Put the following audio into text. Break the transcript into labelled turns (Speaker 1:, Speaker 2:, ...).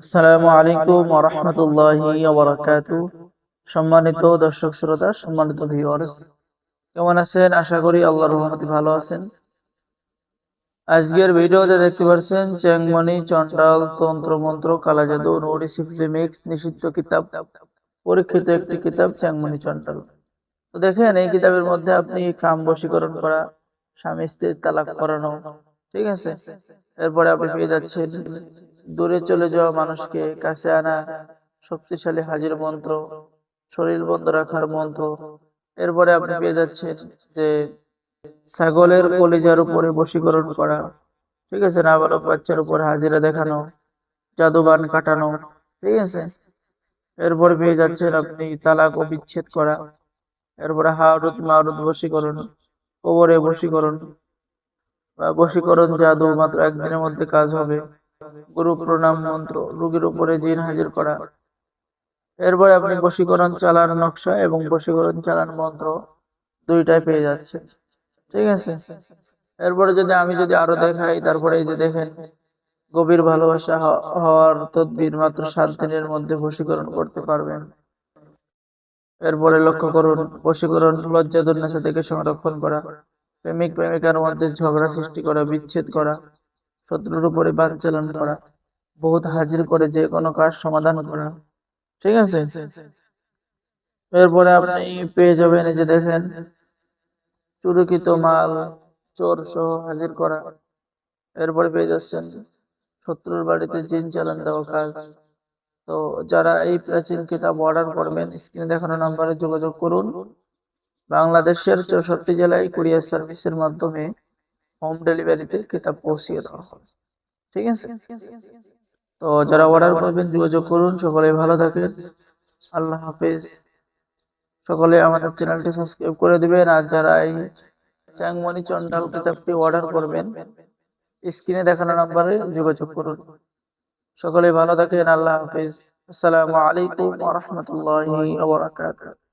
Speaker 1: আসসালামু আলাইকুম ওয়া রাহমাতুল্লাহি ওয়া বারাকাতুহু। সম্মানিত দর্শক শ্রোতা, সম্মানিত ভিউয়ার্স, কেমন আছেন? আশা করি আল্লাহর রহমতে ভালো আছেন। আজকের ভিডিওতে দেখতে পাচ্ছেন চ্যাংমণি, চন্ডাল, তন্ত্র মন্ত্র, কালা জাদু, নুরি সিফলি মিক্স নিষিদ্ধ কিতাব, পরীক্ষিত একটি কিতাব চ্যাংমণি চন্ডাল। তো দেখেন, এই কিতাবের মধ্যে আপনি কাম বশীকরণ করা, স্বামী স্ত্রীর তালাক করানো, ঠিক আছে। এরপরে আপনি পেয়ে যাচ্ছেন দূরে চলে যাওয়া মানুষকে কাছে আনা, শক্তিশালী হাজির মন্ত্র, শরীর বন্ধ রাখার মন্ত্র। এরপরে আপনি পেয়ে যাচ্ছেন যে ছাগলের কলিজার উপরে বশীকরণ করা, ঠিক আছে, নাবালক বাচ্চার উপর হাজিরা দেখানো, জাদুবান কাটানো, ঠিক আছে। এরপরে পেয়ে যাচ্ছেন আপনি তালাক ও বিচ্ছেদ করা। এরপরে হারুত মারুত বশীকরণ, কবরে বশীকরণ বা বশীকরণ জাদু মাত্র একদিনের মধ্যে কাজ হবে। গুরু প্রণাম মন্ত্র, রোগীর উপরে জিন হাজির করা। এরপরে আপনি বশীকরণ চালান নকশা এবং বশীকরণ চালান মন্ত্র দুইটাই পেয়ে যাচ্ছে, ঠিক আছে। এরপরে আমি যদি আরো দেখাই, তারপরে এই যে দেখেন, গভীর ভালোবাসা হওয়ার তদবির মাত্র 7 দিনের মধ্যে বশীকরণ করতে পারবেন। এরপরে লক্ষ্য করুন, বশীকরণ লজ্জা দুর্নাসা থেকে সংরক্ষণ করা, প্রেমিক প্রেমিকার মধ্যে ঝগড়া সৃষ্টি করা, বিচ্ছেদ করা, শত্রুর উপরে বাদ চালান করা, বহুত হাজির করে যে কোনো কাজ সমাধান করা, ঠিক আছে। এরপরে আপনি পেয়ে যাবেন, এই যে দেখেন, চুরকিত মাল চোর সহ হাজির করা। এরপরে পেয়ে যাচ্ছেন শত্রুর বাড়িতে জিন চালান দেওয়া কাজ। তো যারা এই প্রাচীন কিতাব অর্ডার করবেন, স্ক্রিনে দেখানো নাম্বারে যোগাযোগ করুন। বাংলাদেশের 64 জেলায় কুরিয়ার সার্ভিসের মাধ্যমে হোম ডেলিভারিতে কিতাব পৌঁছিয়ে দেওয়া হবে, ঠিক আছে। তো যারা অর্ডার করবেন যোগাযোগ করুন। সকলে ভালো থাকেন, আল্লাহ হাফেজ। সকলে আমাদের চ্যানেলটি সাবস্ক্রাইব করে দিবেন। আর যারা এই চ্যাংমণি চন্ডাল কিতাবটি অর্ডার করবেন, স্ক্রিনে দেখানো নাম্বারে যোগাযোগ করুন। সকলে ভালো থাকেন, আল্লাহ হাফেজ। আসসালামু আলাইকুম ওয়া রাহমাতুল্লাহি ওয়া বারাকাতুহু।